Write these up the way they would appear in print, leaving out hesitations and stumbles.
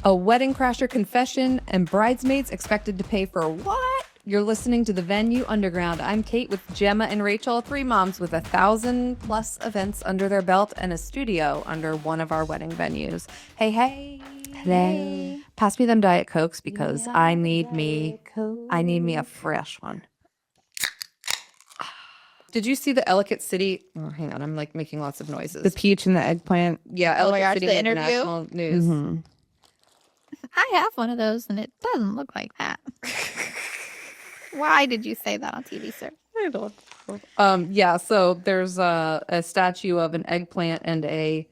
A wedding crasher confession and bridesmaids expected to pay for what? You're listening to The Venue Underground. I'm Kate with Gemma and Rachel, three moms with 1,000+ events under their belt and a studio under one of our wedding venues. Hey, hey. Hello. Pass me them Diet Cokes because I need me a fresh one. Did you see the Ellicott City? Oh, hang on. I'm like making lots of noises. The peach and the eggplant. Yeah, Oh my Ellicott gosh, City the made interview? national news. Mm-hmm. I have one of those and it doesn't look like that. Why did you say that on TV, sir? I don't know. Yeah, so there's a statue of an eggplant and a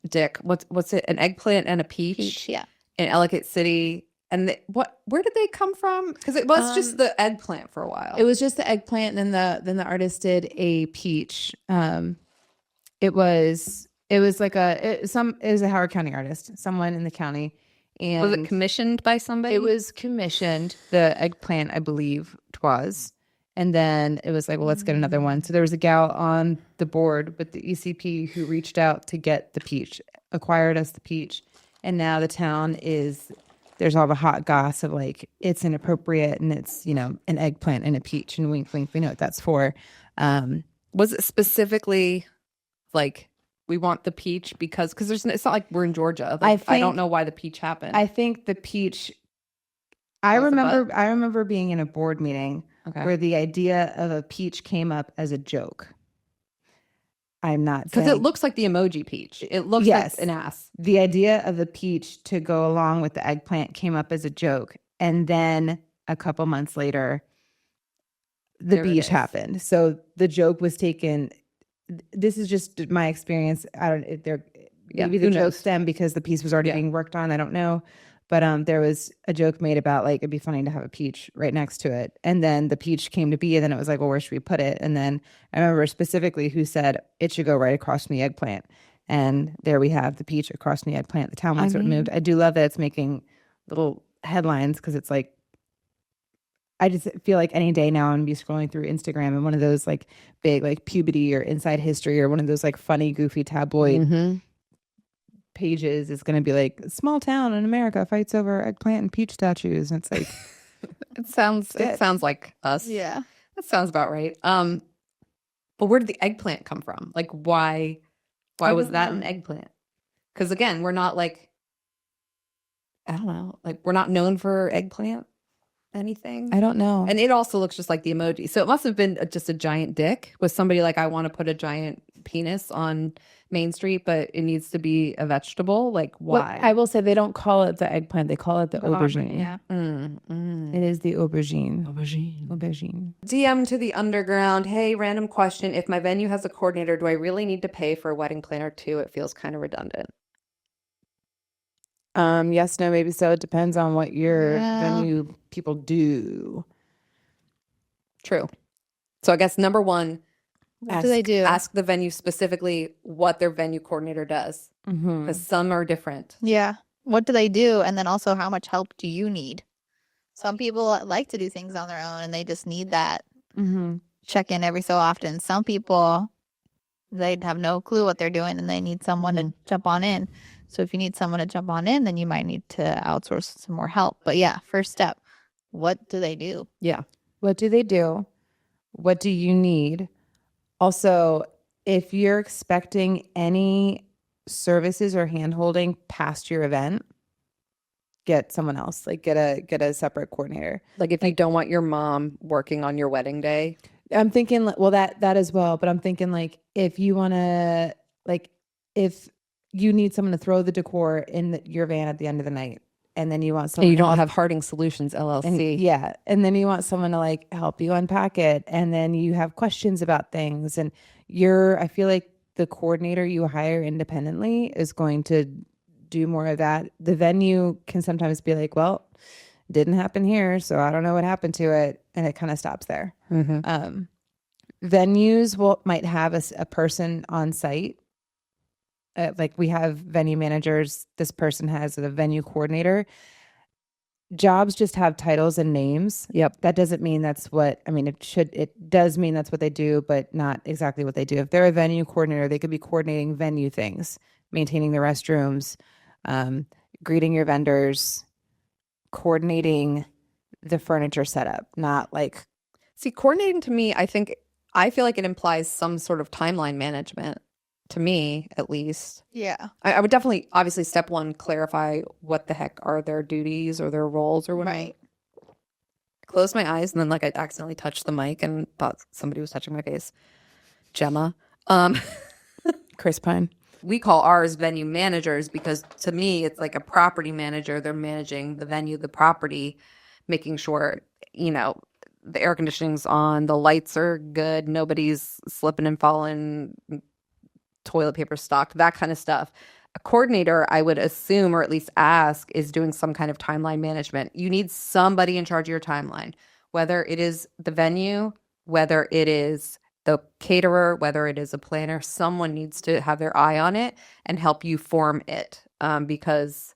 dick. What's it? An eggplant and a peach Yeah. in Ellicott City. And where did they come from? Because it was just the eggplant for a while. It was just the eggplant, and then the artist did a peach. It was like it was a Howard County artist, someone in the county. And was it commissioned by somebody? It was commissioned, the eggplant, I believe it was. And then it was like, well, let's get another one. So there was a gal on the board with the ECP who reached out to get the peach, acquired us the peach. And now the town there's all the hot goss of like, it's inappropriate and it's, an eggplant and a peach and wink, wink, we know what that's for. Was it specifically like, we want the peach because it's not like we're in Georgia. Like, I don't know why the peach happened. I think the peach, I remember being in a board meeting where the idea of a peach came up as a joke. I'm not saying. Because it looks like the emoji peach. It looks like an ass. The idea of the peach to go along with the eggplant came up as a joke. And then a couple months later, the peach happened. So the joke was taken. This is just my experience. Maybe the joke stemmed because the piece was already being worked on. I don't know. But there was a joke made about like, it'd be funny to have a peach right next to it. And then the peach came to be, and then it was like, well, where should we put it? And then I remember specifically who said it should go right across from the eggplant. And there we have the peach across from the eggplant. The town wants it removed. I do love that it's making little headlines because it's like, I just feel like any day now I'm gonna be scrolling through Instagram and one of those like big like puberty or inside history or one of those like funny goofy tabloid pages is going to be like, small town in America fights over eggplant and peach statues. And it's like, it sounds like us. Yeah. That sounds about right. But where did the eggplant come from? Like, why was that an eggplant? Because again, we're not like, I don't know, like we're not known for eggplant anything. I don't know. And it also looks just like the emoji. So it must have been just a giant dick. Was somebody like, I want to put a giant penis on Main Street, but it needs to be a vegetable? Like, why? Well, I will say they don't call it the eggplant. They call it the aubergine. Yeah. It is the aubergine. Aubergine. DM to the underground. Hey, random question. If my venue has a coordinator, do I really need to pay for a wedding planner too? It feels kind of redundant. Yes, no, maybe so. It depends on what your venue people do. True. So I guess number one, What do they do? Ask the venue specifically what their venue coordinator does. Because some are different. Yeah. What do they do? And then also, how much help do you need? Some people like to do things on their own and they just need that check in every so often. Some people, they have no clue what they're doing and they need someone to jump on in. So if you need someone to jump on in, then you might need to outsource some more help. But yeah, first step, what do they do? Yeah. What do they do? What do you need? Also, if you're expecting any services or handholding past your event, get someone else. Like get a separate coordinator. Like if you don't want your mom working on your wedding day. I'm thinking, well, that as well. But I'm thinking like if you want to, like if you need someone to throw the decor in your van at the end of the night, and then you want someone. And you don't have Harding Solutions LLC. And then you want someone to like help you unpack it, and then you have questions about things, and I feel like the coordinator you hire independently is going to do more of that. The venue can sometimes be like, well, didn't happen here, so I don't know what happened to it, and it kind of stops there. Venues might have a person on site. Like we have venue managers, this person has a venue coordinator. Jobs just have titles and names. Yep. That doesn't mean it does mean that's what they do, but not exactly what they do. If they're a venue coordinator, they could be coordinating venue things. maintaining the restrooms, greeting your vendors, coordinating the furniture setup, not like. See, coordinating to me, I feel like it implies some sort of timeline management, to me at least. Yeah. I would definitely, obviously, step one, clarify what the heck are their duties or their roles or whatever. Right. Closed my eyes and then like I accidentally touched the mic and thought somebody was touching my face. Gemma. Chris Pine. We call ours venue managers because to me it's like a property manager. They're managing the venue, the property, making sure, the air conditioning's on, the lights are good, nobody's slipping and falling, toilet paper stocked, that kind of stuff. A coordinator, I would assume, or at least ask, is doing some kind of timeline management. You need somebody in charge of your timeline, whether it is the venue, whether it is the caterer, whether it is a planner. Someone needs to have their eye on it and help you form it, because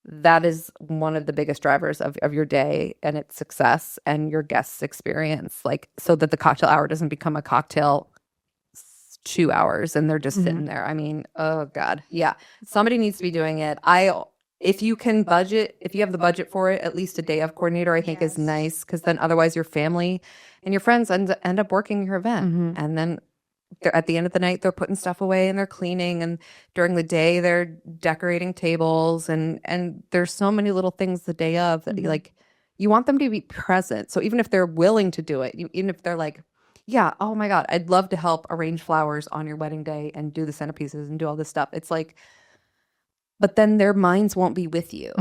that is one of the biggest drivers of your day and its success and your guests' experience. Like, so that the cocktail hour doesn't become a cocktail 2 hours and they're just sitting there. I mean, oh God. Yeah. Somebody needs to be doing it. If you can budget, if you have the budget for it, at least a day of coordinator, I think is nice, because then otherwise your family and your friends end up working your event. And then at the end of the night, they're putting stuff away and they're cleaning. And during the day, they're decorating tables. And there's so many little things the day of that you want them to be present. So even if they're willing to do it, even if they're like, yeah, oh my God, I'd love to help arrange flowers on your wedding day and do the centerpieces and do all this stuff. It's like, but then their minds won't be with you.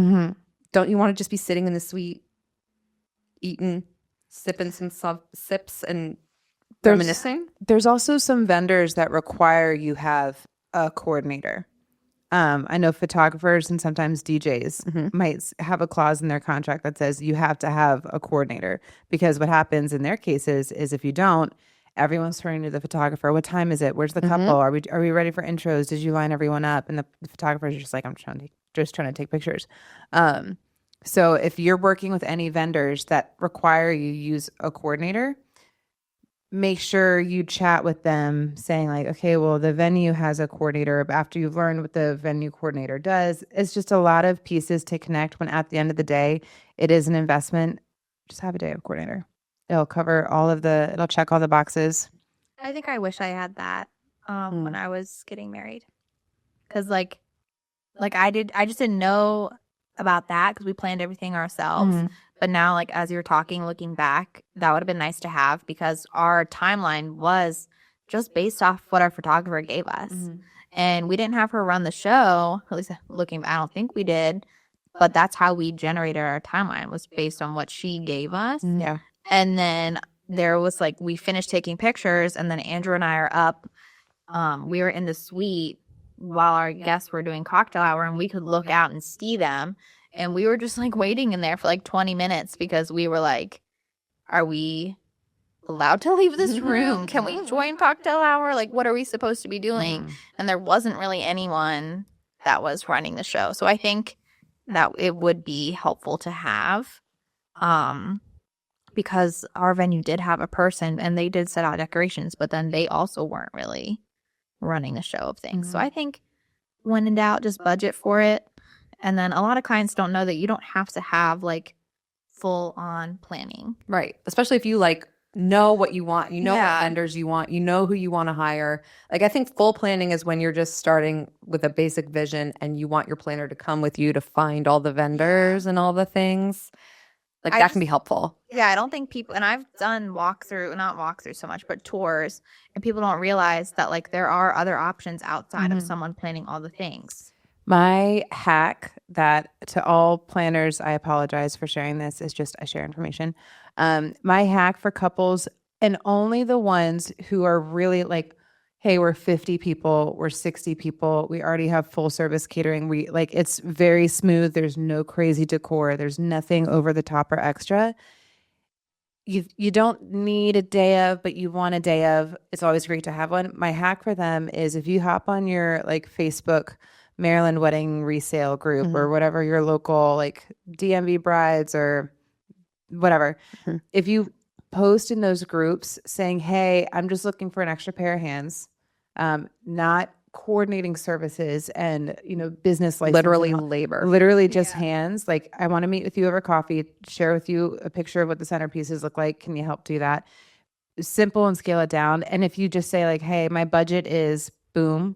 Don't you want to just be sitting in the suite, eating, sipping some sips and reminiscing? There's also some vendors that require you have a coordinator. I know photographers and sometimes DJs might have a clause in their contract that says you have to have a coordinator, because what happens in their cases is if you don't, everyone's turning to the photographer. What time is it? Where's the couple? Are we ready for intros? Did you line everyone up? And the photographer's just like, I'm just trying to take pictures. So if you're working with any vendors that require you use a coordinator, make sure you chat with them saying like, okay, well, the venue has a coordinator. But after you've learned what the venue coordinator does, it's just a lot of pieces to connect when at the end of the day, it is an investment. Just have a day of coordinator. It'll cover it'll check all the boxes. I think I wish I had that when I was getting married. Because like I just didn't know about that because we planned everything ourselves. But now, like, as you're talking, looking back, that would have been nice to have, because our timeline was just based off what our photographer gave us. And we didn't have her run the show, at least looking back, I don't think we did. But that's how we generated our timeline, was based on what she gave us. Yeah. And then there was like, we finished taking pictures, and then Andrew and I are up. We were in the suite while our guests were doing cocktail hour, and we could look out and see them. And we were just like waiting in there for like 20 minutes because we were like, are we allowed to leave this room? Can we join cocktail hour? Like, what are we supposed to be doing? And there wasn't really anyone that was running the show. So I think that it would be helpful to have, because our venue did have a person and they did set out decorations, but then they also weren't really running the show of things. So I think when in doubt, just budget for it. And then a lot of clients don't know that you don't have to have like full on planning. Right. Especially if you like know what you want, what vendors you want, who you want to hire. Like, I think full planning is when you're just starting with a basic vision and you want your planner to come with you to find all the vendors and all the things. Like, that can be helpful. Yeah, I don't think people, and I've done not walkthrough so much, but tours, and people don't realize that like there are other options outside of someone planning all the things. My hack, that to all planners, I apologize for sharing this, is just I share information. My hack for couples, and only the ones who are really like, hey, we're 50 people, we're 60 people, we already have full service catering. It's very smooth. There's no crazy decor. There's nothing over the top or extra. You don't need a day of, but you want a day of. It's always great to have one. My hack for them is if you hop on your like Facebook Maryland wedding resale group or whatever, your local like DMV brides or whatever. If you post in those groups saying, hey, I'm just looking for an extra pair of hands, not coordinating services and, business license. Literally labor. Literally just hands. Like, I want to meet with you over coffee, share with you a picture of what the centerpieces look like. Can you help do that? Simple and scale it down. And if you just say like, hey, my budget is boom.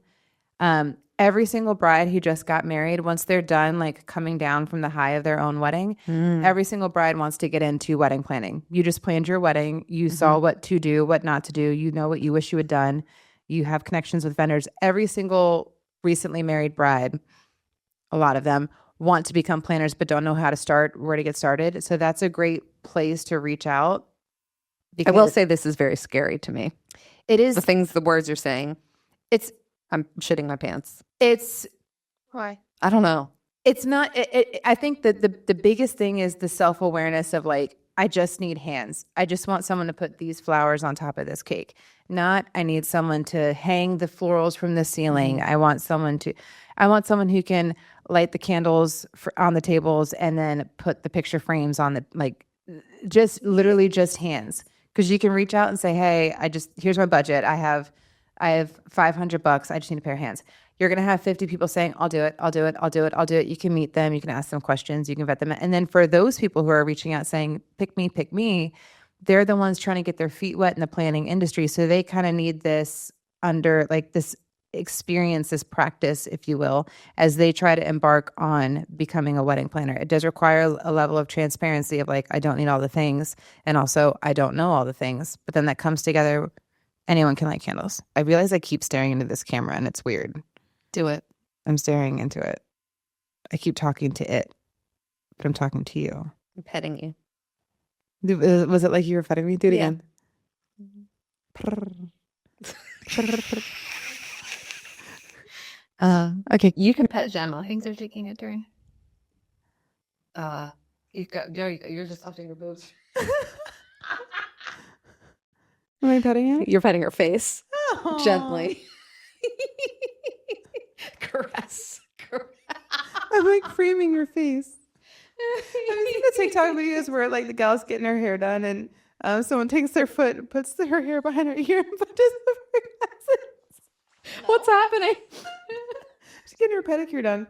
Every single bride who just got married, once they're done, like coming down from the high of their own wedding, every single bride wants to get into wedding planning. You just planned your wedding. You saw what to do, what not to do. You know what you wish you had done. You have connections with vendors. Every single recently married bride, a lot of them want to become planners, but don't know how to start, where to get started. So that's a great place to reach out. I will say this is very scary to me. It is. The words you're saying. I'm shitting my pants. Why? I don't know. It's not. I think that the biggest thing is the self-awareness of like, I just need hands. I just want someone to put these flowers on top of this cake. Not, I need someone to hang the florals from the ceiling. I want someone who can light the candles on the tables and then put the picture frames on the, like, just literally just hands. Because you can reach out and say, hey, here's my budget. I have $500. I just need a pair of hands. You're going to have 50 people saying, I'll do it. I'll do it. I'll do it. I'll do it. You can meet them. You can ask them questions. You can vet them. And then for those people who are reaching out saying, pick me, they're the ones trying to get their feet wet in the planning industry. So they kind of need this this experience, this practice, if you will, as they try to embark on becoming a wedding planner. It does require a level of transparency of like, I don't need all the things. And also I don't know all the things, but then that comes together. Anyone can light candles. I realize I keep staring into this camera and it's weird. Do it. I'm staring into it. I keep talking to it, but I'm talking to you. I'm petting you. Was it like you were petting me? Do it again. Okay, you can pet Gemma. Things are taking a turn. You're just touching her boobs. Am I petting it? You're petting her face. Aww. Gently. Caress. I'm like framing your face. Have you seen the TikTok videos where like the gal's getting her hair done and someone takes their foot and puts her hair behind her ear and pushes her glasses? What's happening? She's getting her pedicure done.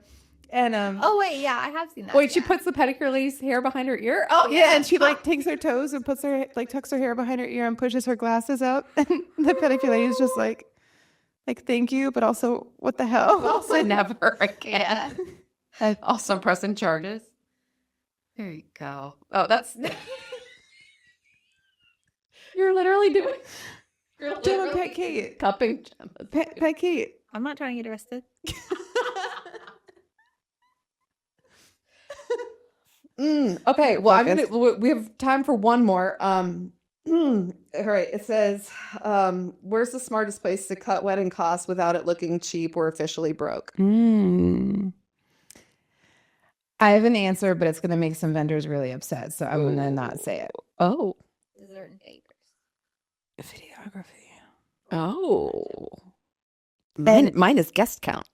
And Oh wait, yeah, I have seen that. Wait, she puts the pedicure lady's hair behind her ear? oh yeah, and she like takes her toes and puts her tucks her hair behind her ear and pushes her glasses up. And the pedicure lady is just like thank you, but also what the hell? Also never again. Yeah. Also pressing charges. There you go. Oh, that's you're literally doing Gemma, pet Kate. cupping Gemma. Pet Kate. I'm not trying to get arrested. Okay, well, we have time for one more. All right, it says, where's the smartest place to cut wedding costs without it looking cheap or officially broke? I have an answer, but it's going to make some vendors really upset, so I'm going to not say it. Oh. Dessert and papers. Videography. Oh. Mine is guest count.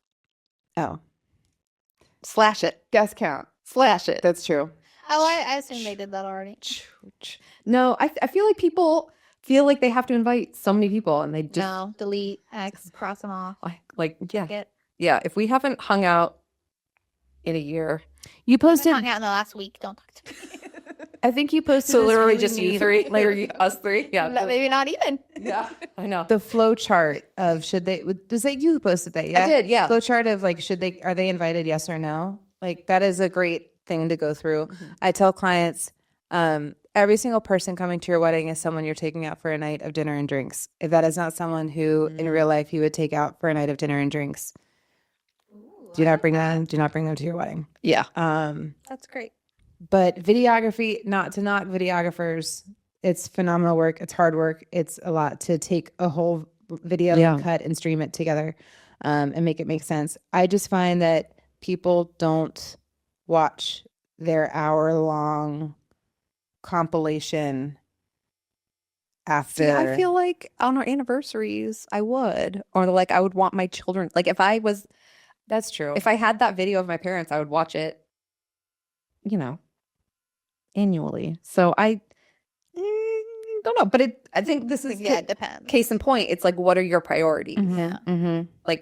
Oh. Slash it. Guest count. Slash it. That's true. Oh, I assume they did that already. No, I feel like people feel like they have to invite so many people and they just No, delete, X, cross them off. yeah. Get If we haven't hung out in a year. You Been posted. hung out in the last week. Don't talk to me. I think you posted. So this literally really just you neat- three, us three. Yeah. Maybe not even. Yeah, I know. The flow chart of should they? Was that you who posted that? Yeah, I did. Yeah. Flow chart of like are they invited? Yes or no? Like that is a great thing to go through. I tell clients, every single person coming to your wedding is someone you're taking out for a night of dinner and drinks. If that is not someone who in real life you would take out for a night of dinner and drinks, do not bring them to your wedding. Yeah. That's great. But videography, not to knock videographers, it's phenomenal work. It's hard work. It's a lot to take a whole video and cut and stream it together and make it make sense. I just find that people don't watch their hour-long compilation after. See, I feel like on our anniversaries, I would. Or like I would want my children. Like if That's true. if I had that video of my parents, I would watch it, annually. So I don't know, but I think this is Yeah, it depends. case in point. It's like, what are your priorities? Mm-hmm. Like,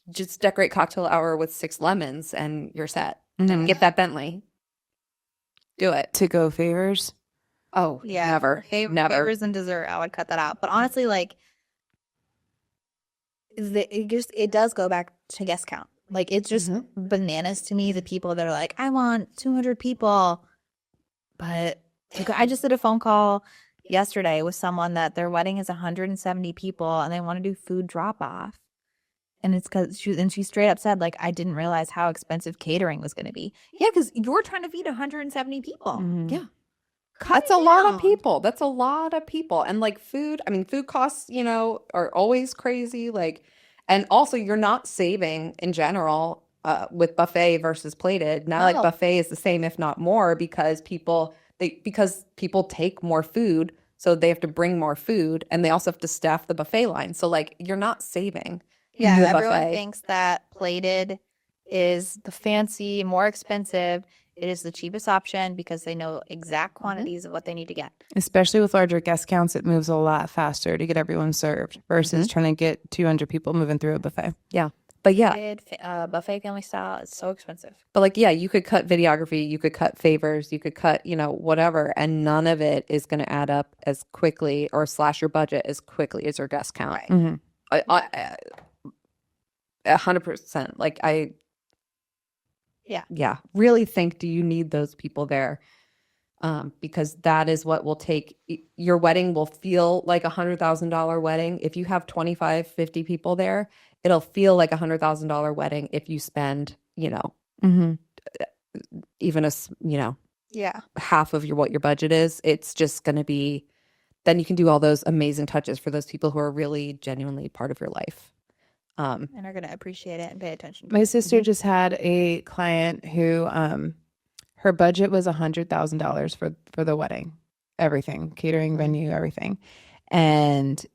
just decorate cocktail hour with 6 lemons and you're set. Mhm. And get that Bentley. Do it. To go favors. Oh, Yeah. never. Never. Favors and dessert, I would cut that out. But honestly, like, it does go back to guest count. Like, it's just bananas to me, the people that are like, I want 200 people. But I just did a phone call yesterday with someone that their wedding is 170 people and they want to do food drop off. And it's because she straight up said, like, I didn't realize how expensive catering was going to be. Yeah, because you're trying to feed 170 people. Yeah. Cut That's it a lot down. of people. That's a lot of people. And like food, I mean, food costs, are always crazy. Like, and also you're not saving in general with buffet versus plated. Now, like No. buffet is the same, if not more, because people take more food, so they have to bring more food, and they also have to staff the buffet line. So like you're not saving. Yeah, the everyone buffet. thinks that plated is the fancy, more expensive. It is the cheapest option because they know exact quantities of what they need to get. Especially with larger guest counts, it moves a lot faster to get everyone served versus trying to get 200 people moving through a buffet. Yeah. But yeah, Buffet family style is so expensive. but like, yeah, you could cut videography, you could cut favors, you could cut, whatever, and none of it is going to add up as quickly or slash your budget as quickly as your guest count. Right. Mhm. 100%. Like yeah, really think, do you need those people there? Because that is what will take your wedding will feel like $100,000 wedding. If you have 25, 50 people there, it'll feel like $100,000 wedding if you spend, Mhm. even half of what your budget is. It's just going to be, then you can do all those amazing touches for those people who are really genuinely part of your life. And are going to appreciate it and pay attention to My it. sister just had a client who her budget was $100,000 for the wedding, everything, catering, venue, everything. And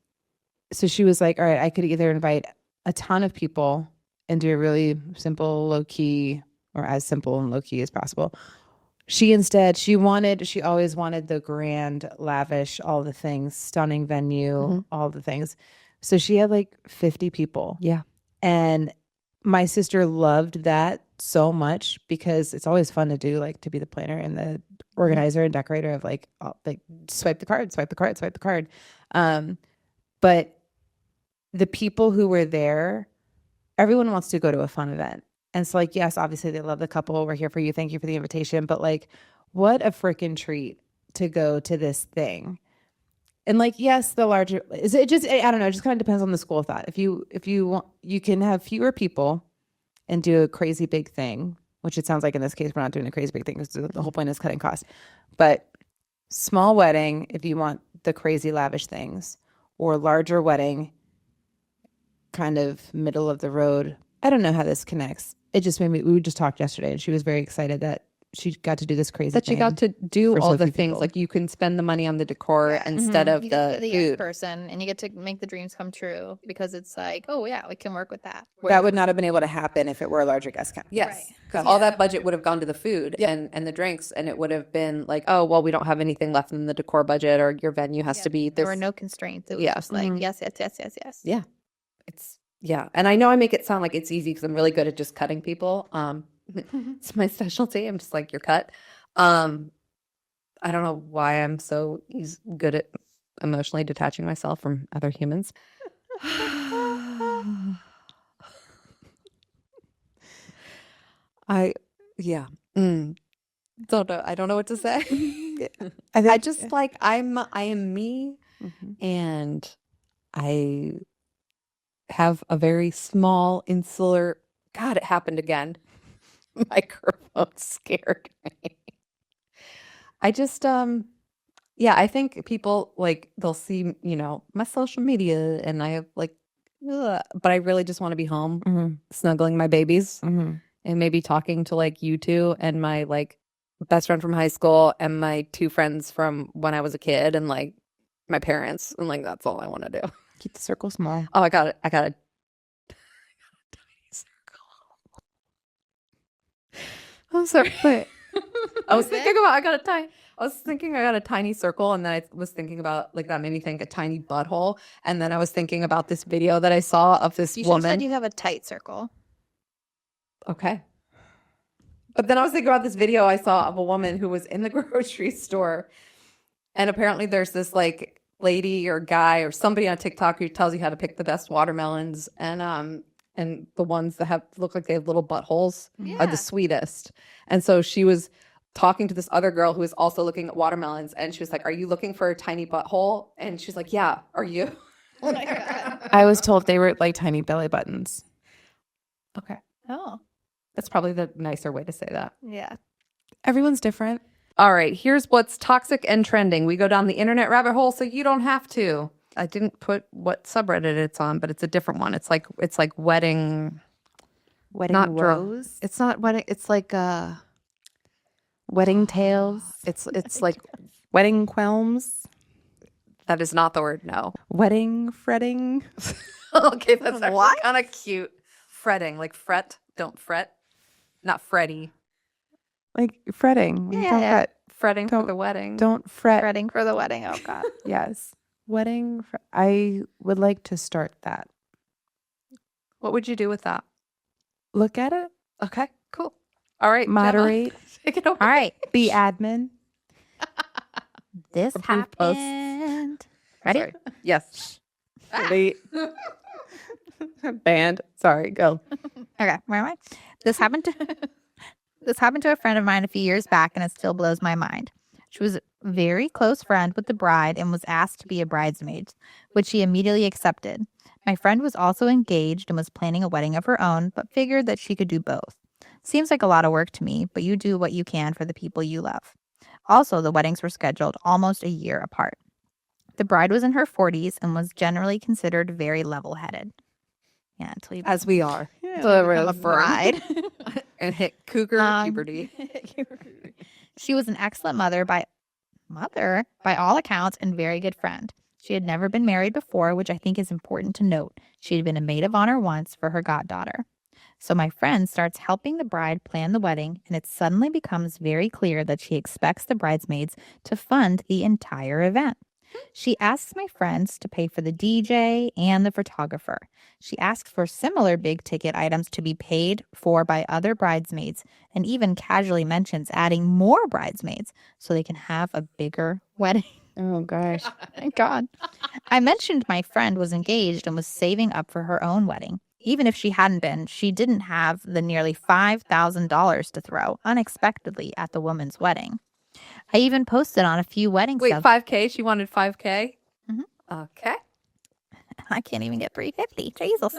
so she was like, all right, I could either invite a ton of people and do a really simple, low key, or as simple and low key as possible. She always wanted the grand, lavish, all the things, stunning venue, all the things. So she had like 50 people. Yeah. And my sister loved that so much because it's always fun to do, like to be the planner and the organizer and decorator of like swipe the card. But the people who were there, everyone wants to go to a fun event. And so like, yes, obviously they love the couple. We're here for you. Thank you for the invitation. But like, what a freaking treat to go to this thing. And like, yes, the larger is it just, I don't know, it just kind of depends on the school of thought. If you want, you can have fewer people and do a crazy big thing, which it sounds like in this case, we're not doing a crazy big thing because the whole point is cutting costs. But small wedding, if you want the crazy lavish things, or larger wedding, kind of middle of the road. I don't know how this connects. It just made me, we just talked yesterday and she was very excited that she got to do this crazy That thing. you got to do for all so the few things. people. Like you can spend the money on the decor Yeah. instead of You get to the be the yes food. person and you get to make the dreams come true because it's like, oh yeah, we can work with that. That would not have been able to happen if it were a larger guest count. Yes, Right. because all that budget would have gone to the food and the drinks, and it would have been like, oh, well, we don't have anything left in the decor budget, or your venue has to be this. There were no constraints. It was Yeah. just like, yes, yes, yes, yes, yes. Yeah, and I know I make it sound like it's easy because I'm really good at just cutting people. It's my specialty. I'm just like, you're cut. I don't know why I'm so good at emotionally detaching myself from other humans. Don't know. I don't know what to say. I just like I am me, and I have a very small insular. God, it happened again. Microphone scared me. I just I think people like they'll see my social media, and I have like, ugh, but I really just want to be home, snuggling my babies, and maybe talking to like you two and my like best friend from high school and my two friends from when I was a kid and like my parents, and like that's all I want to do. Keep the circle small. Oh, I got a tiny circle. I'm sorry. But I was thinking about I got a tiny circle, and then I was thinking about like that made me think a tiny butthole, and then I was thinking about this video that I saw of this You should have said woman. you have a tight circle. Okay. But then I was thinking about this video I saw of a woman who was in the grocery store, and apparently there's this like lady or guy or somebody on TikTok who tells you how to pick the best watermelons, and the ones that have look like they have little buttholes are Yeah. the sweetest. And so she was talking to this other girl who was also looking at watermelons, and she was like, "Are you looking for a tiny butthole?" And she's like, "Yeah, are you?" Oh my god. I was told they were like tiny belly buttons. Okay. Oh. That's probably the nicer way to say that. Yeah. Everyone's different. All right, here's what's toxic and trending. We go down the internet rabbit hole so you don't have to. I didn't put what subreddit it's on, but it's a different one. It's like wedding Wedding dra- rose, It's not wedding. It's like wedding tales, it's like wedding qualms, that is not the word. No. wedding fretting. Okay, that's actually What? kind of cute. Fretting, like fret, don't fret. Not fretty. Like fretting. Yeah, Don't yeah. fret. Fretting for Don't- the wedding. Don't fret. Reading for the wedding. Oh god. Yes. Wedding. I would like to start that. What would you do with that? Look at it. Okay, cool. All right, Gemma, Moderate. take it over. All right. Be admin. This Approve posts. happened. Ready? Sorry. Yes. Delete. Banned. Sorry. Go. Okay, where am I? This happened to a friend of mine a few years back, and it still blows my mind. She was a very close friend with the bride and was asked to be a bridesmaid, which she immediately accepted. My friend was also engaged and was planning a wedding of her own, but figured that she could do both. Seems like a lot of work to me, but you do what you can for the people you love. Also, the weddings were scheduled almost a year apart. The bride was in her 40s and was generally considered very level-headed. Yeah, until you As we are. become a bride. And hit cougar puberty. She was an excellent mother by all accounts and very good friend. She had never been married before, which I think is important to note. She had been a maid of honor once for her goddaughter. So my friend starts helping the bride plan the wedding, and it suddenly becomes very clear that she expects the bridesmaids to fund the entire event. She asks my friends to pay for the DJ and the photographer. She asks for similar big ticket items to be paid for by other bridesmaids, and even casually mentions adding more bridesmaids so they can have a bigger wedding. Oh gosh. Thank God. I mentioned my friend was engaged and was saving up for her own wedding. Even if she hadn't been, she didn't have the nearly $5,000 to throw unexpectedly at the woman's wedding. I even posted on a few wedding Wait, subs. 5K? She wanted 5K? Mhm. Okay. I can't even get 350. Jesus.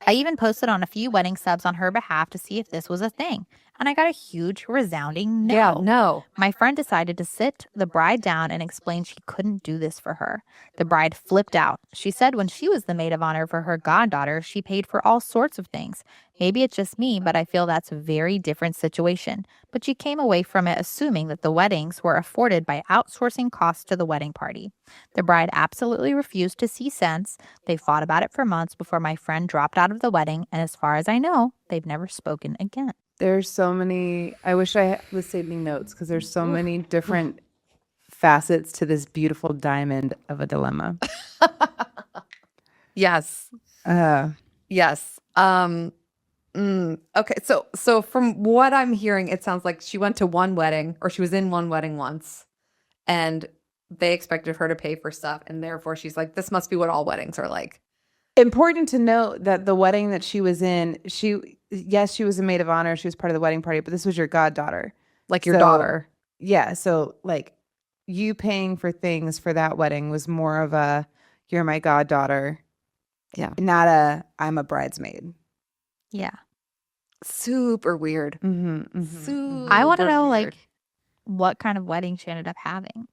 I even posted on a few wedding subs on her behalf to see if this was a thing, and I got a huge resounding no. Yeah, no. My friend decided to sit the bride down and explain she couldn't do this for her. The bride flipped out. She said when she was the maid of honor for her goddaughter, she paid for all sorts of things. Maybe it's just me, but I feel that's a very different situation. But she came away from it assuming that the weddings were afforded by outsourcing costs to the wedding party. The bride absolutely refused to see sense. They fought about it for months before my friend dropped out of the wedding, and as far as I know, they've never spoken again. There's so many. I wish I was taking notes because there's so many different facets to this beautiful diamond of a dilemma. Yes. Yes. Okay. So from what I'm hearing, it sounds like she went to one wedding, or she was in one wedding once, and they expected her to pay for stuff, and therefore she's like, this must be what all weddings are like. Important to note that the wedding that she was in, yes, she was a maid of honor. She was part of the wedding party, but this was your goddaughter. Like your So, daughter. Yeah. So like you paying for things for that wedding was more of a, you're my goddaughter. Yeah. Not a, I'm a bridesmaid. Yeah. Super weird. I want to know, like, what kind of wedding she ended up having.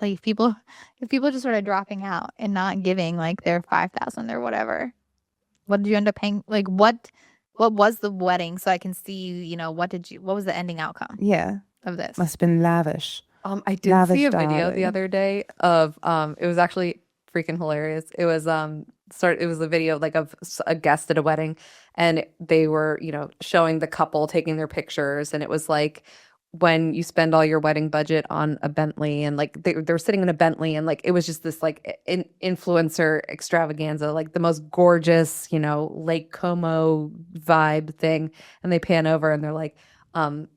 Like, if people just started dropping out and not giving like their 5,000 or whatever, what did you end up paying? Like, what was the wedding? So I can see, what was the ending outcome Yeah. of this? Must have been lavish. I did Lavish see a video the darling. other day of it was actually freaking hilarious. It was it was a video like of a guest at a wedding, and they were, showing the couple taking their pictures, and it was like when you spend all your wedding budget on a Bentley, and like they were sitting in a Bentley, and like it was just this like influencer extravaganza, like the most gorgeous, Lake Como vibe thing, and they pan over and they're like,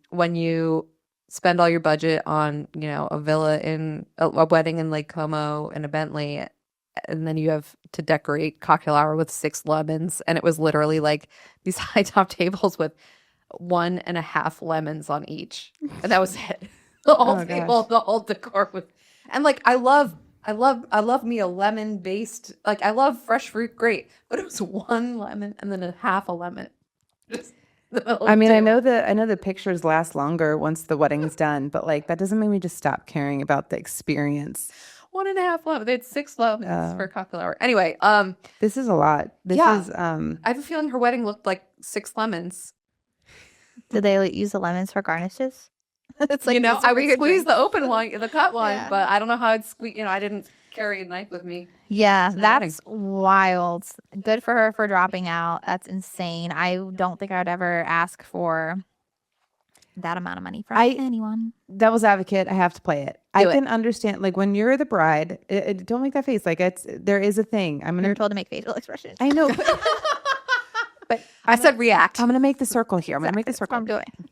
when you spend all your budget on, a villa in a wedding in Lake Como and a Bentley, and then you have to decorate cocktail hour with 6 lemons, and it was literally like these high top tables with 1.5 lemons on each, and that was it. The whole table, the whole decor was, and like I love me a lemon based, like I love fresh fruit, great, but it was 1 lemon and then a half a lemon. Just I mean, I know the pictures last longer once the wedding's done, but like that doesn't make me just stop caring about the experience. 1.5 lemons. They had 6 lemons for cocktail hour. Anyway, this is a lot. This is I have a feeling her wedding looked like 6 lemons. Did they use the lemons for garnishes? It's like I would squeeze the open one, the cut one, but I don't know how I'd squeeze. I didn't carry a knife with me. Yeah, that's wild. Good for her for dropping out. That's insane. I don't think I would ever ask for that amount of money from anyone. Devil's advocate, I have to play it. I can understand, like when you're the bride, don't make that face. Like there is a thing. You're told to make facial expressions. I know. But I said react. I'm going to make the circle here. I'm going to make the circle. That's what I'm doing.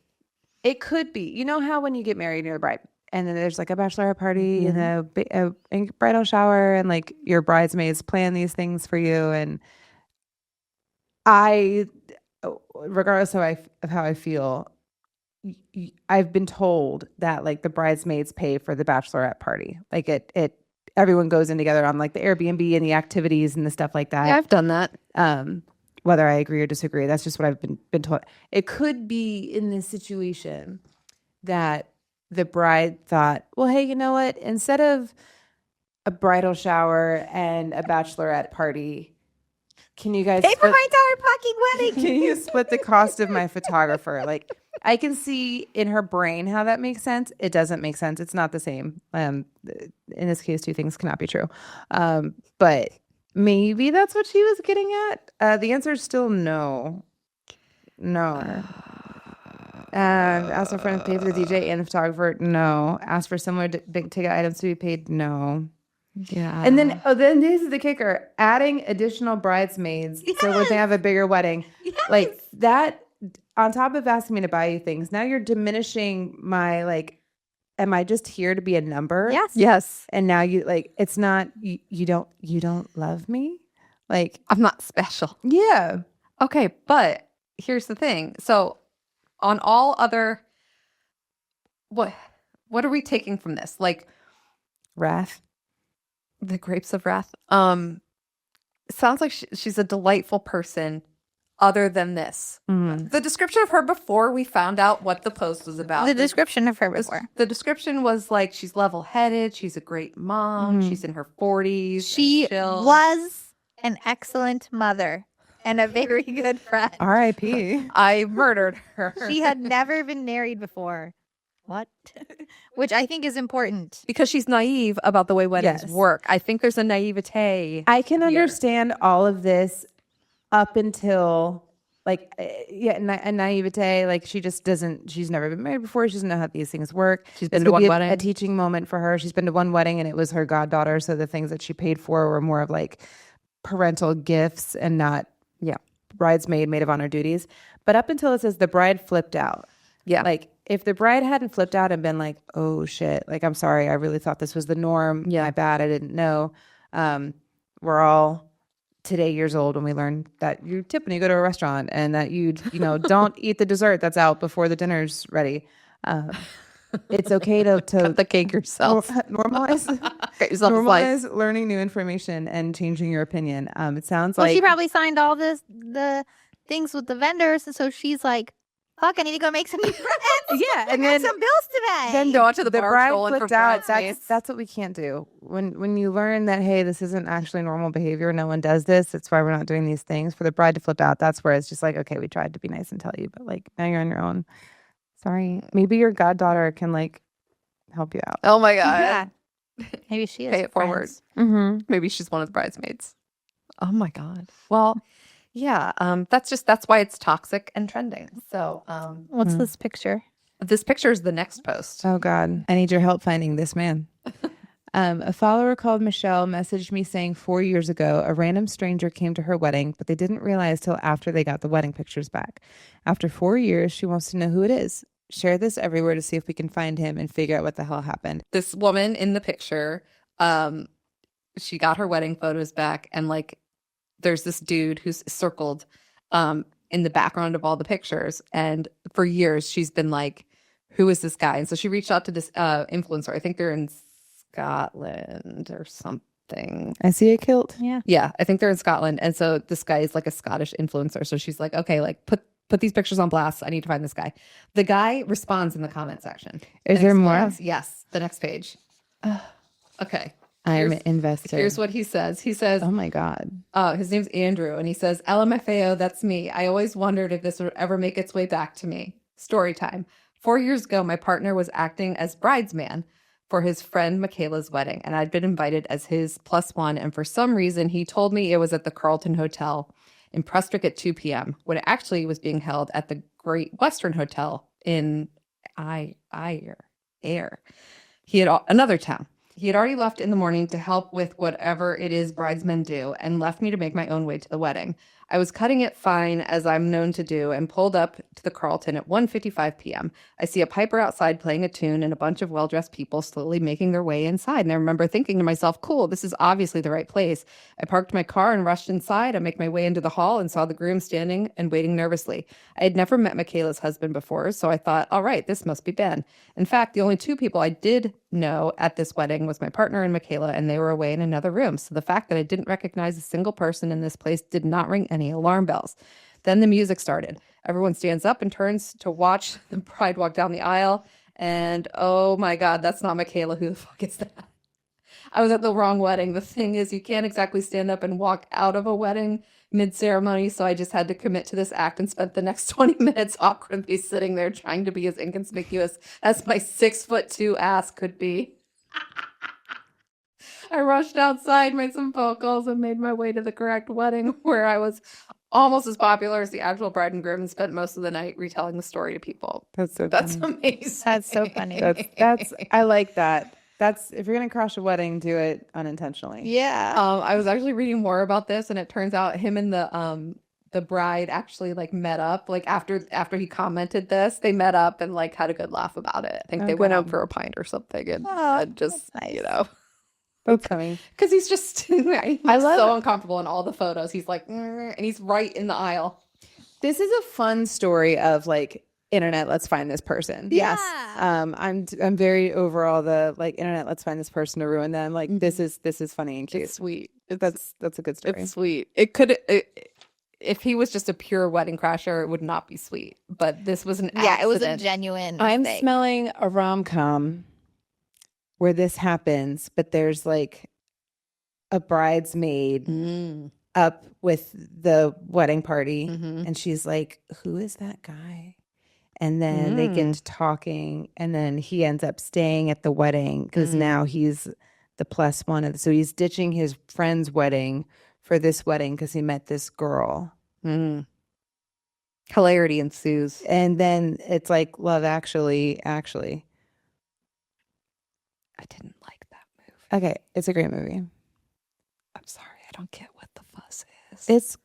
It could be. You know how when you get married, you're the bride, and then there's like a bachelorette party and a bridal shower, and like your bridesmaids plan these things for you. And regardless of how I feel, I've been told that like the bridesmaids pay for the bachelorette party. Like everyone goes in together on like the Airbnb and the activities and the stuff like that. Yeah, I've done that. Whether I agree or disagree, that's just what I've been told. It could be in this situation that the bride thought, well, hey, you know what? Instead of a bridal shower and a bachelorette party, can you guys pay for my entire fucking wedding? Can you split the cost of my photographer? Like, I can see in her brain how that makes sense. It doesn't make sense. It's not the same. In this case, 2 things cannot be true. But maybe that's what she was getting at. The answer is still no. No. Ask a friend to pay for the DJ and the photographer. No. Ask for similar big ticket items to be paid. No. Yeah. And then this is the kicker: adding additional bridesmaids so when they have a bigger wedding, like that. On top of asking me to buy you things, now you're diminishing my like. Am I just here to be a number? Yes. And now it's not, you don't love me? Like, I'm not special. Yeah. Okay, but here's the thing. So on all other, what are we taking from this? Like wrath. The grapes of wrath. It sounds like she's a delightful person. Other than this, the description of her before we found out what the post was about. The description of her before. The description was like she's level-headed, she's a great mom, she's in her 40s. She was an excellent mother and a very good friend. R.I.P. I murdered her. She had never been married before. What? Which I think is important. Because she's naive about the way weddings work. I think there's a naivete. I can understand all of this up until like a naivete, like she's never been married before, she doesn't know how these things work. She's been to one wedding. A teaching moment for her. She's been to one wedding and it was her goddaughter, so the things that she paid for were more of like parental gifts and not bridesmaid maid of honor duties. But up until it says the bride flipped out, like if the bride hadn't flipped out and been like, oh shit, like I'm sorry, I really thought this was the norm, my bad, I didn't know. We're all today years old when we learn that you tip when you go to a restaurant and that you don't eat the dessert that's out before the dinner's ready. It's okay to cut the cake yourself. Normalize learning new information and changing your opinion. It sounds like she probably signed all the things with the vendors, and so she's like, fuck, I need to go make some new friends. And then some bills to pay. Then go out to the bar bride trolling flipped for out. bridesmaids. That's what we can't do. When you learn that, hey, this isn't actually normal behavior, no one does this, that's why we're not doing these things. For the bride to flip out, that's where it's just like, okay, we tried to be nice and tell you, but like now you're on your own. Sorry. Maybe your goddaughter can like help you out. Oh my God. Yeah. Maybe she is. Pay it forward. friends. Mm-hmm. Maybe she's one of the bridesmaids. Oh my God. Well, yeah. That's why it's toxic and trending. So What's this picture? this picture is the next post. Oh God, I need your help finding this man. A follower called Michelle messaged me saying 4 years ago, a random stranger came to her wedding, but they didn't realize till after they got the wedding pictures back. After 4 years, she wants to know who it is. Share this everywhere to see if we can find him and figure out what the hell happened. This woman in the picture, she got her wedding photos back, and like there's this dude who's circled in the background of all the pictures. And for years she's been like, who is this guy? And so she reached out to this influencer. I think they're in Scotland or something. I see a kilt. Yeah. Yeah, I think they're in Scotland. And so this guy is like a Scottish influencer. So she's like, okay, like put these pictures on blast. I need to find this guy. The guy responds in the comment section. Is and there more? explains- Yes, the next page. Okay. I'm Here's- invested. Here's what he says. He says, Oh my God. his name's Andrew, and he says, LMFAO, that's me. I always wondered if this would ever make its way back to me. Story time. 4 years ago, my partner was acting as bridesman for his friend Michaela's wedding, and I'd been invited as his +1, and for some reason, he told me it was at the Carlton Hotel in Prestwick at 2 p.m., when it actually was being held at the Great Western Hotel in Ayr. He had another town. He had already left in the morning to help with whatever it is bridesmen do and left me to make my own way to the wedding. I was cutting it fine, as I'm known to do, and pulled up to the Carlton at 1:55 p.m. I see a piper outside playing a tune and a bunch of well-dressed people slowly making their way inside. And I remember thinking to myself, cool, this is obviously the right place. I parked my car and rushed inside. I make my way into the hall and saw the groom standing and waiting nervously. I had never met Michaela's husband before, so I thought, all right, this must be Ben. In fact, the only two people I did know at this wedding was my partner and Michaela, and they were away in another room. So the fact that I didn't recognize a single person in this place did not ring any alarm bells. Then the music started. Everyone stands up and turns to watch the bride walk down the aisle. And oh my God, that's not Michaela. Who the fuck is that? I was at the wrong wedding. The thing is, you can't exactly stand up and walk out of a wedding mid-ceremony, so I just had to commit to this act and spent the next 20 minutes awkwardly sitting there trying to be as inconspicuous as my 6'2" ass could be. I rushed outside, made some phone calls, and made my way to the correct wedding, where I was almost as popular as the actual bride and groom, and spent most of the night retelling the story to people. That's so That's funny. amazing. That's so funny. That's I like that. That's if you're gonna crash a wedding, do it unintentionally. Yeah. I was actually reading more about this, and it turns out him and the bride actually like met up. Like after he commented this, they met up and like had a good laugh about it. I think they went out for a pint or something, and, Oh, and just that's nice. you know, That's funny. because he's just he's I love so it. uncomfortable in all the photos. He's like, and he's right in the aisle. This is a fun story of like internet. Let's find this person. Yes. I'm very overall the like internet. Let's find this person to ruin them. Like this is funny and cute. It's sweet. That's a good story. It's sweet. If he was just a pure wedding crasher, it would not be sweet. But this was an Yeah, it was a accident. genuine I'm mistake. smelling a rom-com where this happens, but there's like a bridesmaid Mm. up with the wedding party, Mhm. and she's like, "Who is that guy?" And then they get to talking, and then he ends up staying at the wedding because now he's the +1. So he's ditching his friend's wedding for this wedding because he met this girl. Mm. Hilarity ensues. And then it's like Love Actually. I didn't like that movie. Okay, it's a great movie. I'm sorry, I don't get what the fuss is. It's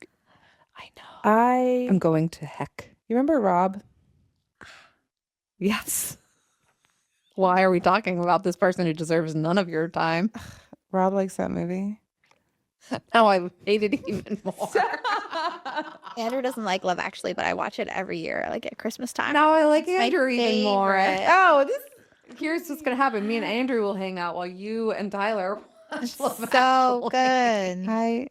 I know. I. I'm going to heck. You remember Rob? Yes. Why are we talking about this person who deserves none of your time? Rob likes that movie. Now I hate it even more. Andrew doesn't like Love Actually, but I watch it every year, like at Christmas time. Now I like It's my Andrew even more. favorite. Oh, here's what's gonna happen. Me and Andrew will hang out while you and Tyler watch Love So Actually. good.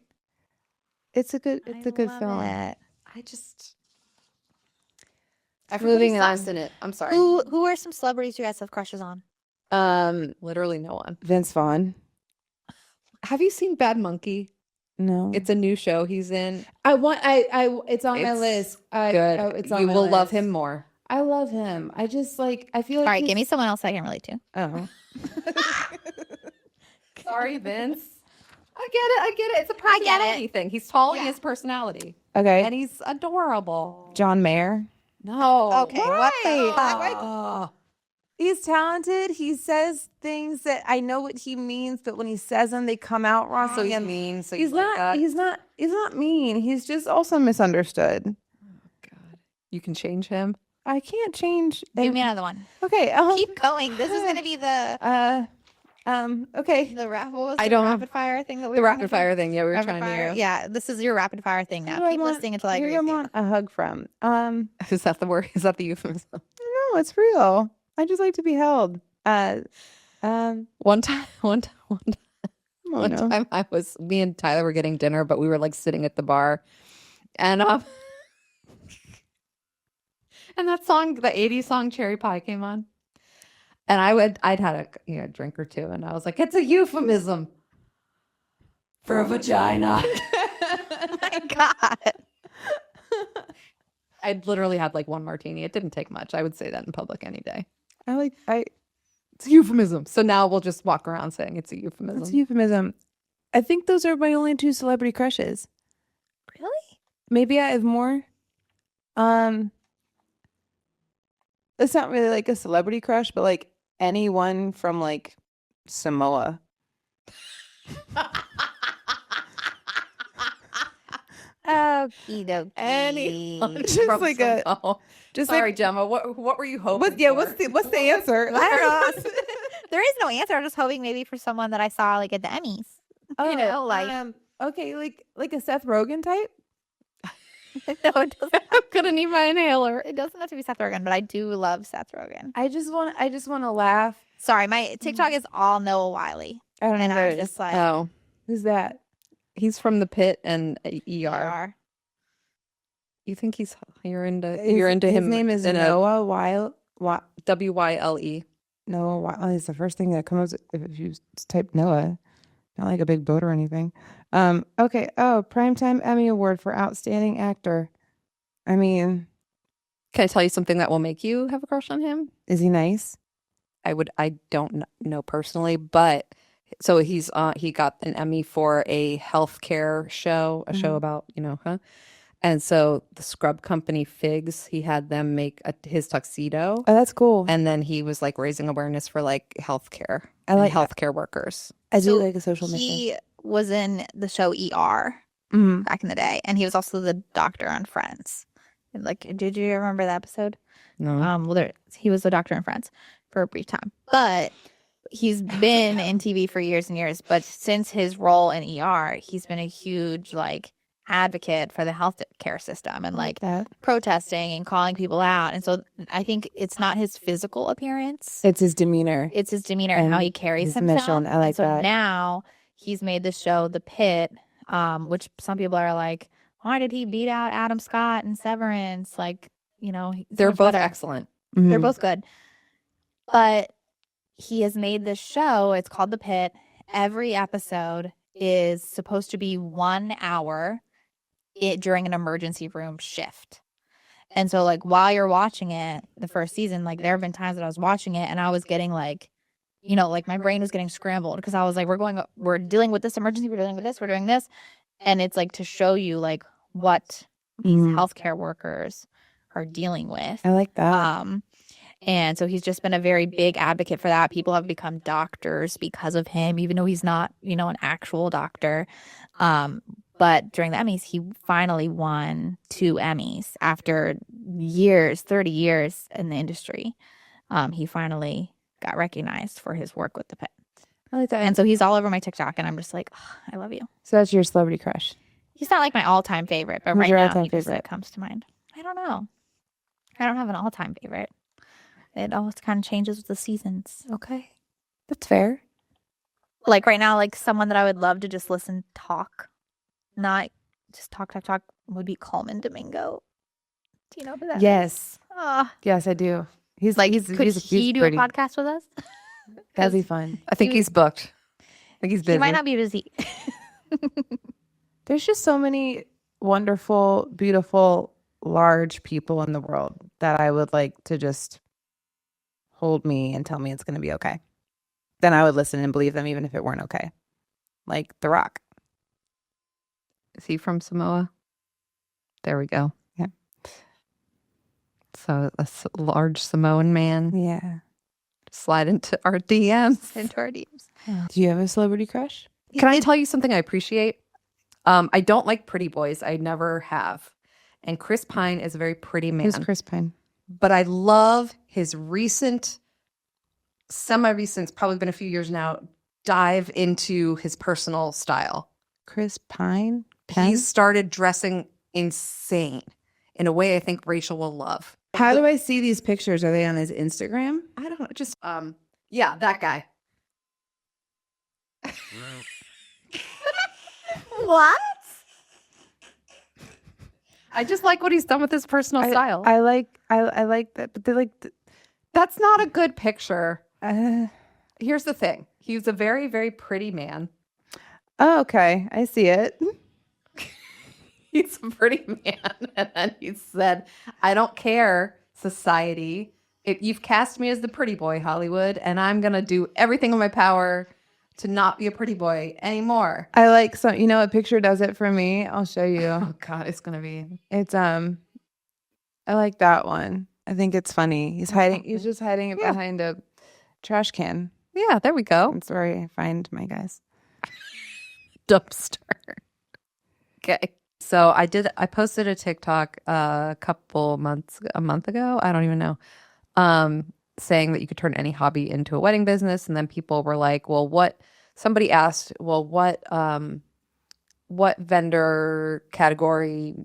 It's a good love film. it. I just Moving on. in it. I'm sorry. Who are some celebrities you guys have crushes on? Literally no one. Vince Vaughn. Have you seen Bad Monkey? No, It's a new show he's in. I it's on my It's list. Good. It's on You my will love list. him more. I love him. I just like I feel All like right, give me someone else I can relate to. Oh, Sorry, Vince. I get it. It's a personality thing. He's following his personality. Okay. And he's adorable. John Mayer. No. Okay, what the Oh. He's talented. He says things that I know what he means, but when he says them, they come out wrong. So he's mean. So he's you like not. that? He's not mean. He's just also misunderstood. God. You can change him. I can't change. Give me another one. Okay. Keep going. This is gonna be the Okay. what was I the don't- rapid fire thing that we The were rapid fire thing. Yeah, we were rapid trying fire? to. Yeah, this is your rapid fire thing Who now. do I Keep want- listening until I who agree do I with you. want a hug from? Is that the word? Is that the euphemism? No, it's real. I just like to be held. One time, One time me and Tyler were getting dinner, but we were like sitting at the bar, and and that song, the '80s song "Cherry Pie" came on, and I'd had a drink or two, and I was like, "It's a euphemism for a vagina." Oh my God. I'd literally had like one martini. It didn't take much. I would say that in public any day. It's a euphemism. So now we'll just walk around saying it's a euphemism. That's a euphemism. I think those are my only 2 celebrity crushes. Really? Maybe I have more. It's not really like a celebrity crush, but like anyone from like Samoa. Okie dokie. Anyone Just from like Samoa. Just Sorry, like Gemma. What were you hoping? what's the answer? I don't know. There is no answer. I'm just hoping maybe for someone that I saw like at the Emmys. You know, like okay, like a Seth Rogen type. no, it doesn't. I'm gonna need my inhaler. It doesn't have to be Seth Rogen, but I do love Seth Rogen. I just want to laugh. Sorry, my TikTok is all Noah Wiley, I don't know and who I'm that is. just like, Oh, Who's that? he's from the Pit and ER. ER. You think you're into His him? name is in Noah Weil. WYLE. Noah Weil. It's the first thing that comes up if you type Noah. Not like a big boat or anything. Okay. Oh, Primetime Emmy Award for Outstanding Actor. I mean, Can I tell you something that will make you have a crush on him? is he nice? I don't know personally, but so he got an Emmy for a healthcare show, a show about, And so the scrub company Figs, he had them make his tuxedo, Oh, that's cool. and then he was like raising awareness for like healthcare I like and healthcare workers. I do So like a social mission. He was in the show ER Mhm. back in the day, and he was also the doctor on Friends. And, like, did you remember that episode? No, He was the doctor in Friends for a brief time, but he's been in TV for years and years. But since his role in ER, he's been a huge like advocate for the healthcare system and like that. protesting and calling people out. And so I think it's not his physical appearance; It's his demeanor. it's his demeanor and how he carries his himself. mission. I like And so that. now he's made the show The Pit, which some people are like, why did he beat out Adam Scott and Severance? Like, he's they're much both better. excellent. They're Mhm. both good. But he has made this show. It's called The Pit. Every episode is supposed to be 1 hour during an emergency room shift. And so, like, while you're watching it, the first season, like, there have been times that I was watching it and I was getting like, like my brain was getting scrambled because I was like, we're dealing with this emergency, we're dealing with this, we're doing this. And it's like to show you like what these Mhm. healthcare workers are dealing with. I like that. And so he's just been a very big advocate for that. People have become doctors because of him, even though he's not, an actual doctor. But during the Emmys, he finally won 2 Emmys after years, 30 years in the industry. He finally got recognized for his work with The Pit. I like that. And so he's all over my TikTok, and I'm just like, oh, I love you. So that's your celebrity crush. He's not like my all-time favorite, but Who's right your now all-time he just favorite? like comes to mind. I don't know. I don't have an all-time favorite. It always kind of changes with the seasons. Okay. That's fair. Like right now, like someone that I would love to just listen talk, not just talk, would be Coleman Domingo. Do you know who that is? Yes. Ah, Yes, I do. He's like, he's could he do pretty. a podcast with us? That'd be fun. I think He- he's booked. I think he's busy. He might not be busy. There's just so many wonderful, beautiful, large people in the world that I would like to just hold me and tell me it's going to be okay. Then I would listen and believe them even if it weren't okay. like The Rock. Is he from Samoa? There we go. Yeah. So large Samoan man Yeah. slide into our DMs. Into our DMs. Do you have a celebrity crush? Can I tell you something I appreciate? I don't like pretty boys. I never have. And Chris Pine is a very pretty man. Who's Chris Pine? But I love his semi-recent, it's probably been a few years now, dive into his personal style. Chris Pine? He's started dressing insane in a way I think Rachel will love. How do I see these pictures? Are they on his Instagram? I don't know, just yeah, that guy. What? I just like what he's done with his personal style. I like that, but they're like, That's not a good picture. Here's the thing. He's a very, very pretty man. oh, okay. I see it. He's a pretty man. And then he said, I don't care, society. You've cast me as the pretty boy, Hollywood, and I'm going to do everything in my power to not be a pretty boy anymore. I like some, you know, what picture does it for me? I'll show you. Oh, God, it's going to be. It's, I like that one. I think it's funny. He's just hiding it behind a trash can. Yeah, there we go. That's where I find my guys. Dumpster. Okay. So I posted a TikTok a month ago. I don't even know. Saying that you could turn any hobby into a wedding business. And then people were like, somebody asked, what vendor category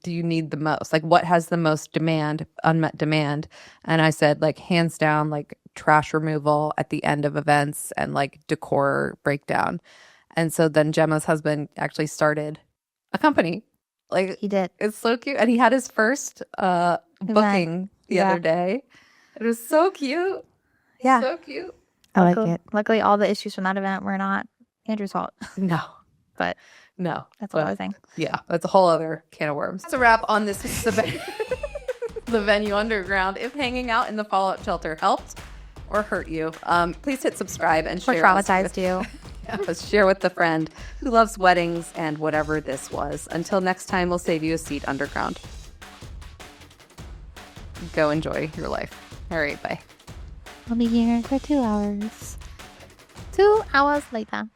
do you need the most? Like what has the most unmet demand? And I said like hands down, like trash removal at the end of events and like decor breakdown. And so then Gemma's husband actually started a company. Like He did. it's so cute. And he had his first booking the other day. It was so cute. Yeah. So cute. I like it. Luckily, all the issues from that event were not Andrew's fault. No. But No. that's another thing. Yeah. That's a whole other can of worms. That's a wrap on this. The Venue Underground. If hanging out in the fallout shelter helped or hurt you, please hit subscribe and Or share. traumatized you. Share with a friend who loves weddings and whatever this was. Until next time, we'll save you a seat underground. Go enjoy your life. All right, bye. I'll be here for 2 hours. 2 hours later.